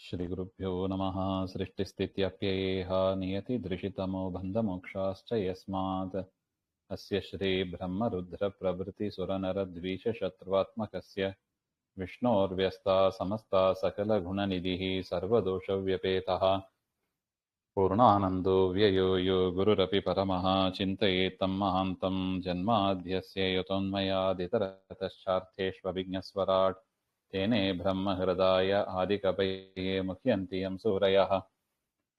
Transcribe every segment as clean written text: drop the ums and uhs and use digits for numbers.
श्रीगुरुभ्यो नमः। सृष्टिस्थित्यप्ययेह नियतिदृशितमो बन्धमोक्षाश्च यस्मात् अस्य श्रीब्रह्मरुद्रप्रभृतिसुरनरद्वीषशत्रुवात्मकस्य विष्णोर्व्यस्ता समस्ता सकलगुणनिधिः सर्वदोषव्यपेतः पूर्णानन्दो व्ययो यो गुरुरपि परमः चिन्तयेत्तं महान्तं जन्माद्यस्य यतोन्मयादितरतश्चार्थेष्वभिज्ञस्वराट् तेने ब्रह्महृदाय आदिकवये मुह्यन्ति यं सूरयः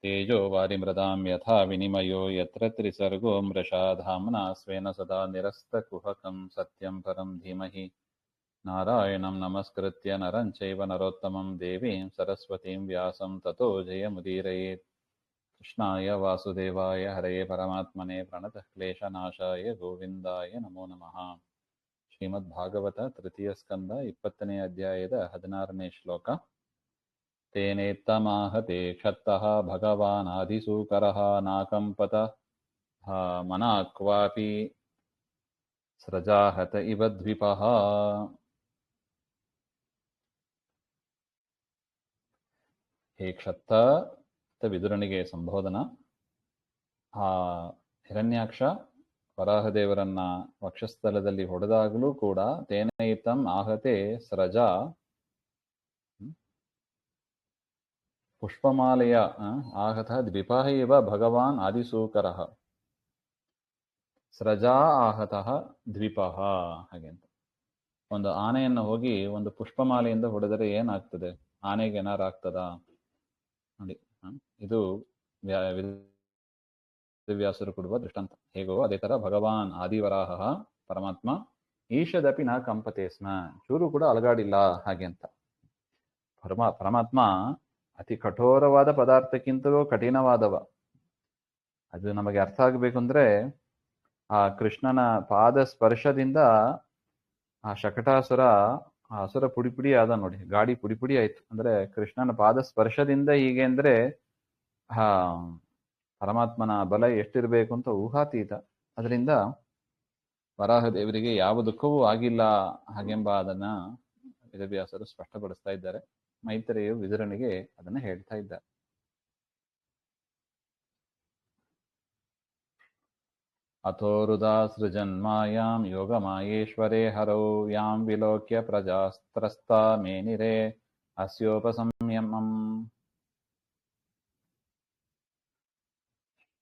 तेजो वारिमृदां यथा विनिमयो यत्र त्रिसर्गो मृषा धाम्ना स्वेन सदा निरस्तकुहकं सत्यं परं धीमहि नारायणं नमस्कृत्य नरं चैव नरोत्तमं देवीं सरस्वतीं व्यासं ततो जयमुदीरयेत् कृष्णाय वासुदेवाय हरये परमात्मने प्रणतः क्लेशनाशाय गोविन्दाय नमो नमः. ಶ್ರೀಮದ್ಭಾಗವತ ತೃತೀಯ ಸ್ಕಂದ 20ನೇ ಅಧ್ಯಾಯದ 16ನೇ ಶ್ಲೋಕ. ತೇನೇತ್ತಮಾಹತೆ ಕ್ಷತ್ತಃ ಭಗವಾನಾದಿಸೂಕರಃ ನಾಕಂಪತ ಮನಾಕ್ವಾಪಿ ಸ್ರಜಾಹತ ಇವ ದ್ವಿಪಃ. ಹೇ ಕ್ಷತ್ತ ವಿದುರನಿಗೆ ಸಂಬೋಧನ. ಆ ಹಿರಣ್ಯಾಕ್ಷ ವರಾಹದೇವರನ್ನ ವಕ್ಷಸ್ಥಲದಲ್ಲಿ ಹೊಡೆದಾಗಲೂ ಕೂಡ ತೇನೈತಂ ಆಹತೆ ಸ್ರಜಾ ಪುಷ್ಪಮಾಲೆಯ ಆಹತ ದ್ವಿಪಃ ಇವ ಭಗವಾನ್ ಆದಿಸೂಕರಃ. ಸ್ರಜಾ ಆಹತಃ ದ್ವಿಪಃ ಹಾಗೆ ಅಂತ. ಒಂದು ಆನೆಯನ್ನು ಹೋಗಿ ಒಂದು ಪುಷ್ಪಮಾಲೆಯಿಂದ ಹೊಡೆದರೆ ಏನಾಗ್ತದೆ? ಆನೆಗೆ ಏನಾರು ಆಗ್ತದಾ ನೋಡಿ. ಇದು ವ್ಯಾಸರು ಕೊಡುವ ದೃಷ್ಟಾಂತ. ಹೇಗೋ ಅದೇ ತರ ಭಗವಾನ್ ಆದಿವರಾಹ ಪರಮಾತ್ಮ ಈಶದಪಿ ನ ಕಂಪತೆ ಸ್ಮ, ಚೂರು ಕೂಡ ಅಲಗಾಡಿಲ್ಲ ಹಾಗೆ ಅಂತ. ಪರಮಾತ್ಮ ಅತಿ ಕಠೋರವಾದ ಪದಾರ್ಥಕ್ಕಿಂತಲೂ ಕಠಿಣವಾದವ. ಅದು ನಮಗೆ ಅರ್ಥ ಆಗಬೇಕು ಅಂದ್ರೆ ಆ ಕೃಷ್ಣನ ಪಾದ ಸ್ಪರ್ಶದಿಂದ ಆ ಶಕಟಾಸುರ ಆ ಅಸುರ ಪುಡಿ ಆದ ನೋಡಿ, ಗಾಡಿ ಪುಡಿ ಆಯ್ತು. ಅಂದ್ರೆ ಕೃಷ್ಣನ ಪಾದ ಸ್ಪರ್ಶದಿಂದ ಹೀಗೆ ಅಂದ್ರೆ ಪರಮಾತ್ಮನ ಬಲ ಎಷ್ಟಿರ್ಬೇಕು ಅಂತ ಊಹಾತೀತ. ಅದರಿಂದ ವರಾಹದೇವರಿಗೆ ಯಾವ ದುಃಖವೂ ಆಗಿಲ್ಲ ಹಾಗೆಂಬ ಅದನ್ನ ವೇದವ್ಯಾಸರು ಸ್ಪಷ್ಟಪಡಿಸ್ತಾ ಇದ್ದಾರೆ. ಮೈತ್ರೇಯು ವಿದುರನಿಗೆ ಅದನ್ನ ಹೇಳ್ತಾ ಇದ್ದಾರೆ. ಅಥೋ ಹೃದಾ ಸೃಜನ್ಮಾಯಾಂ ಯೋಗ ಮಾಯೇಶ್ವರೇ ಹರೌ ಯಾಂ ವಿಲೋಕ್ಯ ಪ್ರಜಾಸ್ತ್ರಸ್ತಾ ಮೇನಿರೇ ಅಸ್ಯೋಪಸಂಯಮಂ.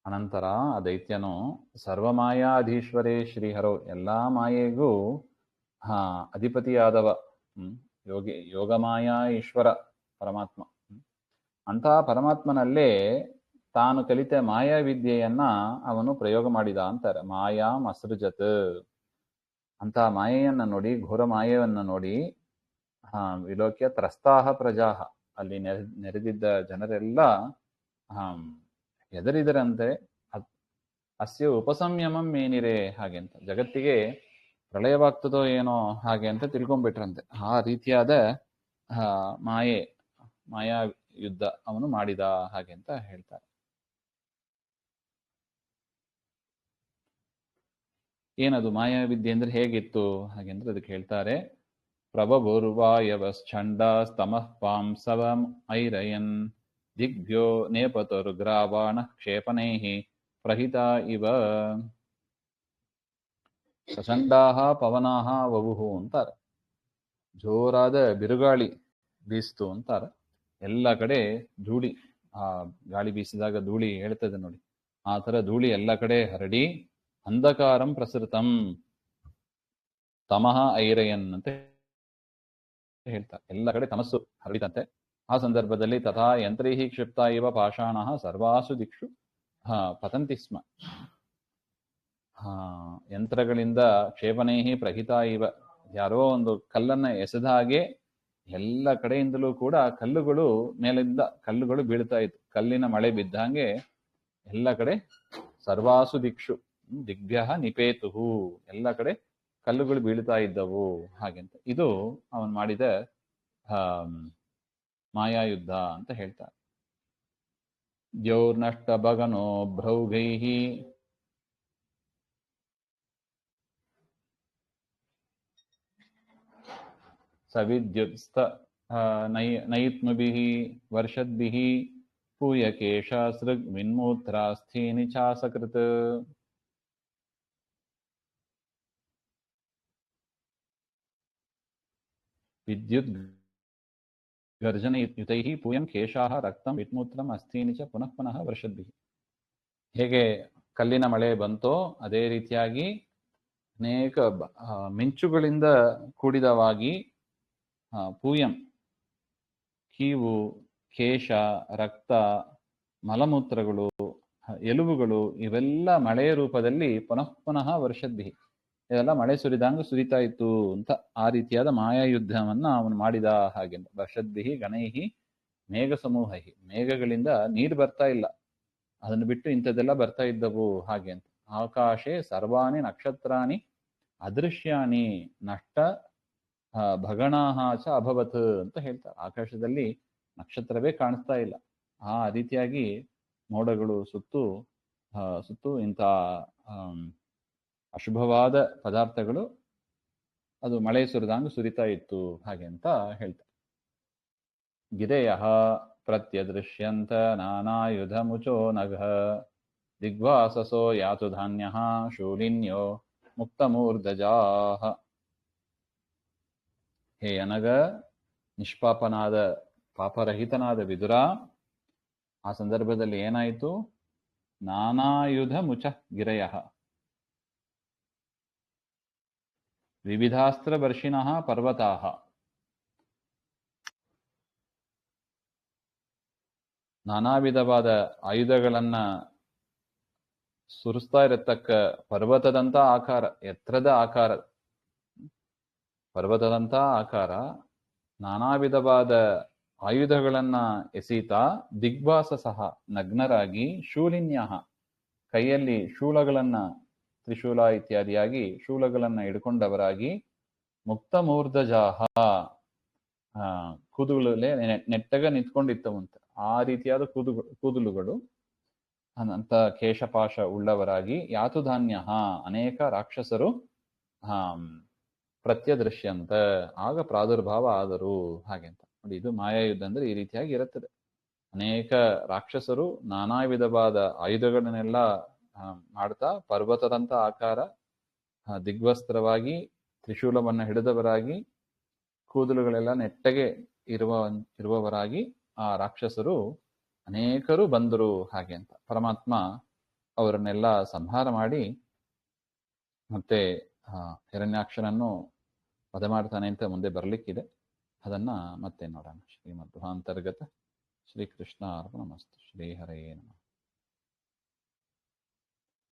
ಅನಂತರ ಆ ದೈತ್ಯನು ಸರ್ವಮಾಯಾಧೀಶ್ವರೇ ಶ್ರೀಹರೋ, ಎಲ್ಲಾ ಮಾಯೆಗೂ ಅಧಿಪತಿಯಾದವ ಯೋಗಮಾಯಾ ಈಶ್ವರ ಪರಮಾತ್ಮ. ಅಂತಹ ಪರಮಾತ್ಮನಲ್ಲೇ ತಾನು ಕಲಿತ ಮಾಯಾ ವಿದ್ಯೆಯನ್ನ ಅವನು ಪ್ರಯೋಗ ಮಾಡಿದ ಅಂತಾರೆ. ಮಾಯಾಂ ಅಸೃಜತ್. ಅಂತಹ ಮಾಯೆಯನ್ನ ನೋಡಿ, ಘೋರ ಮಾಯೆಯನ್ನ ನೋಡಿ ವಿಲೋಕ್ಯ ತ್ರಸ್ತಾಹ ಪ್ರಜಾಹ, ಅಲ್ಲಿ ನೆರೆದಿದ್ದ ಜನರೆಲ್ಲ ಎದರಿದರಂತೆ. ಅಸ್ಯ ಉಪಸಂಯಮಂ ಮೇನಿರೆ ಹಾಗೆ ಅಂತ. ಜಗತ್ತಿಗೆ ಪ್ರಳಯವಾಗ್ತದೋ ಏನೋ ಹಾಗೆ ಅಂತ ತಿಳ್ಕೊಂಡ್ಬಿಟ್ರಂತೆ. ಆ ರೀತಿಯಾದ ಮಾಯಾ ಯುದ್ಧ ಅವನು ಮಾಡಿದ ಹಾಗೆ ಅಂತ ಹೇಳ್ತಾರೆ. ಏನದು ಮಾಯಾವಿದ್ಯೆ ಅಂದ್ರೆ ಹೇಗಿತ್ತು ಹಾಗೆ ಅಂದ್ರೆ ಅದಕ್ಕೆ ಹೇಳ್ತಾರೆ. ಪ್ರಭುರ್ವಾಯವಶ್ಚಂಡಸ್ತಮಃ ಪಾಂಸವಂ ಐರಯನ್ ದಿಗ್ಭ್ಯೋ ನೇಪತುರ್ಗ್ರಾವಾಣ ಕ್ಷೇಪನೈಃ ಪ್ರಹಿತಾ ಇವ. ಪ್ರಚಂಡಾಹ ಪವನಾಹ ವವುಹು ಅಂತಾರೆ. ಜೋರಾದ ಬಿರುಗಾಳಿ ಬೀಸ್ತು ಅಂತಾರೆ. ಎಲ್ಲ ಕಡೆ ಧೂಳಿ, ಆ ಗಾಳಿ ಬೀಸಿದಾಗ ಧೂಳಿ ಹೇಳ್ತದೆ ನೋಡಿ, ಆ ತರ ಧೂಳಿ ಎಲ್ಲ ಕಡೆ ಹರಡಿ ಅಂಧಕಾರಂ ಪ್ರಸೃತಂ ತಮಃ ಐರಯನ್ ಅಂತ ಹೇಳ್ತಾರೆ. ಎಲ್ಲ ಕಡೆ ತಮಸ್ಸು ಹರಡಿತಂತೆ. ಆ ಸಂದರ್ಭದಲ್ಲಿ ತಥಾ ಯಂತ್ರೈಹಿ ಕ್ಷಿಪ್ತ ಇವ ಪಾಷಾಣಃ ಸರ್ವಾಸು ದಿಕ್ಷು ಪತಂತಿ ಸ್ಮ. ಯಂತ್ರಗಳಿಂದ ಕ್ಷೇಪಣೈಹಿ ಪ್ರಹಿತಾ ಇವ, ಯಾರೋ ಒಂದು ಕಲ್ಲನ್ನ ಎಸೆದ ಹಾಗೆ ಎಲ್ಲ ಕಡೆಯಿಂದಲೂ ಕೂಡ ಕಲ್ಲುಗಳು ಮೇಲಿಂದ ಕಲ್ಲುಗಳು ಬೀಳ್ತಾ ಇತ್ತು. ಕಲ್ಲಿನ ಮಳೆ ಬಿದ್ದಂಗೆ ಎಲ್ಲ ಕಡೆ ಸರ್ವಾಸು ದಿಕ್ಷು ದಿಗ್ಭ್ಯ ನಿಪೇತುಹು, ಎಲ್ಲ ಕಡೆ ಕಲ್ಲುಗಳು ಬೀಳ್ತಾ ಇದ್ದವು ಹಾಗೆಂತ. ಇದು ಅವನು ಮಾಡಿದ ಮಾಯಾಯುದ್ಧ ಅಂತ ಹೇಳ್ತಾರೆ. ದ್ಯೌರ್ನಷ್ಟ ಭಗನೋ ಭ್ರೌಘೈಹಿ ಸವಿದ್ಯುತ್ಸ್ಥ ನೈತ್ನುಭಿಃ ವರ್ಷದ್ಭಿಃ ಪೂಯಕೇಶ ಸೃಗ್ ವಿನ್ಮೂತ್ರಾಸ್ಥೀನಿ ಚಾಸಕೃತ್. ವಿದ್ಯುತ್ ಗರ್ಜನಯುತೈಃ ಪೂಯಂ ಕೇಶಾಃ ರಕ್ತಂ ವಿನ್ಮೂತ್ರಂ ಅಸ್ಥೀನಿ ಚ ಪುನಃ ಪುನಃ ವರ್ಷದ್ಭಿಃ. ಹೇಗೆ ಕಲ್ಲಿನ ಮಳೆ ಬಂತೋ ಅದೇ ರೀತಿಯಾಗಿ ಅನೇಕ ಮಿಂಚುಗಳಿಂದ ಕೂಡಿದವಾಗಿ ಪೂಯಂ ಕೀವು, ಕೇಶ, ರಕ್ತ, ಮಲಮೂತ್ರಗಳು, ಎಲುಬುಗಳು ಇವೆಲ್ಲ ಮಳೆಯ ರೂಪದಲ್ಲಿ ಪುನಃ ಪುನಃ ವರ್ಷದ್ಭಿ, ಇದೆಲ್ಲ ಮಳೆ ಸುರಿದಂಗ ಸುರಿತಾ ಇತ್ತು ಅಂತ ಆ ರೀತಿಯಾದ ಮಾಯಾಯುದ್ಧವನ್ನ ಅವನು ಮಾಡಿದ. ಹಾಗೆ ವರ್ಷದ್ಭಿ ಗಣೈಹಿ ಮೇಘ ಸಮೂಹಿ, ಮೇಘಗಳಿಂದ ನೀರು ಬರ್ತಾ ಇಲ್ಲ, ಅದನ್ನು ಬಿಟ್ಟು ಇಂಥದ್ದೆಲ್ಲ ಬರ್ತಾ ಇದ್ದವು ಹಾಗೆ ಅಂತ. ಆಕಾಶೆ ಸರ್ವಾಣಿ ನಕ್ಷತ್ರಾಣಿ ಅದೃಶ್ಯಾನಿ ನಷ್ಟ ಭಗಣಾಹ ಚ ಅಭವತ್ ಅಂತ ಹೇಳ್ತಾರೆ. ಆಕಾಶದಲ್ಲಿ ನಕ್ಷತ್ರವೇ ಕಾಣಿಸ್ತಾ ಇಲ್ಲ. ಆ ರೀತಿಯಾಗಿ ಮೋಡಗಳು ಸುತ್ತು ಇಂಥ ಅಶುಭವಾದ ಪದಾರ್ಥಗಳು ಅದು ಮಳೆ ಸುರಿದಂಗ ಸುರಿತಾ ಇತ್ತು ಹಾಗೆ ಅಂತ ಹೇಳ್ತಾರೆ. ಗಿರೆಯ ಪ್ರತ್ಯದೃಶ್ಯಂತ ನಾನಾಯುಧ ಮುಚೋ ನಘ ದಿಗ್ವಾಸಸೋ ಯಾತು ಧಾನ್ಯ ಶೂಲಿನ್ಯೋ ಮುಕ್ತಮೂರ್ಧಜಾಹ. ಹೇ ಅನಗ, ನಿಷ್ಪಾಪನಾದ ಪಾಪರಹಿತನಾದ ವಿದುರ, ಆ ಸಂದರ್ಭದಲ್ಲಿ ಏನಾಯಿತು? ನಾನಾಯುಧ ಮುಚ ಗಿರಯ ವಿವಿಧಾಸ್ತ್ರ ವರ್ಷಿಣಃ ಪರ್ವತಾಃ. ನಾನಾ ವಿಧವಾದ ಆಯುಧಗಳನ್ನ ಸುರಿಸ್ತಾ ಇರತಕ್ಕ ಪರ್ವತದಂತ ಆಕಾರ, ಎತ್ತರದ ಆಕಾರ, ಪರ್ವತದಂತ ಆಕಾರ, ನಾನಾ ವಿಧವಾದ ಆಯುಧಗಳನ್ನ ಎಸೀತಾ ದಿಗ್ಭಾಸ ಸಹ ನಗ್ನರಾಗಿ ಶೂಲಿನ್ಯ ಕೈಯಲ್ಲಿ ಶೂಲಗಳನ್ನ, ತ್ರಿಶೂಲ ಇತ್ಯಾದಿಯಾಗಿ ಶೂಲಗಳನ್ನ ಹಿಡ್ಕೊಂಡವರಾಗಿ, ಮುಕ್ತ ಮೂರ್ಧಜಾಹ ಕೂದಲೇ ನೆಟ್ಟಗ ನಿಂತ್ಕೊಂಡಿತ್ತವಂತ. ಆ ರೀತಿಯಾದ ಕೂದಲುಗಳು ಅಂತ ಕೇಶಪಾಶ ಉಳ್ಳವರಾಗಿ, ಯಾತು ಧಾನ್ಯ ಅನೇಕ ರಾಕ್ಷಸರು ಪ್ರತ್ಯದೃಶ್ಯಂತ ಆಗ ಪ್ರಾದುರ್ಭಾವ ಆದರು ಹಾಗೆ ಅಂತ ನೋಡಿ. ಇದು ಮಾಯಾಯುದ್ಧ ಅಂದ್ರೆ ಈ ರೀತಿಯಾಗಿ ಇರುತ್ತದೆ. ಅನೇಕ ರಾಕ್ಷಸರು ನಾನಾ ವಿಧವಾದ ಆಯುಧಗಳನ್ನೆಲ್ಲ ಮಾಡ್ತಾ ಪರ್ವತದಂತ ಆಕಾರ, ದಿಗ್ವಸ್ತ್ರವಾಗಿ ತ್ರಿಶೂಲವನ್ನು ಹಿಡಿದವರಾಗಿ, ಕೂದಲುಗಳೆಲ್ಲ ನೆಟ್ಟಗೆ ಇರುವವರಾಗಿ ಆ ರಾಕ್ಷಸರು ಅನೇಕರು ಬಂದರು ಹಾಗೆ ಅಂತ. ಪರಮಾತ್ಮ ಅವರನ್ನೆಲ್ಲ ಸಂಹಾರ ಮಾಡಿ ಮತ್ತೆ ಹಿರಣ್ಯಾಕ್ಷನನ್ನು ವಧ ಮಾಡ್ತಾನೆ ಅಂತ ಮುಂದೆ ಬರಲಿಕ್ಕಿದೆ. ಅದನ್ನ ಮತ್ತೆ ನೋಡೋಣ. ಶ್ರೀಮದ್ ಅಂತರ್ಗತ ಶ್ರೀಕೃಷ್ಣ ಅರ್ಪಣಮಸ್ತು. ಶ್ರೀ ಹರಯೇ ನಮಃ.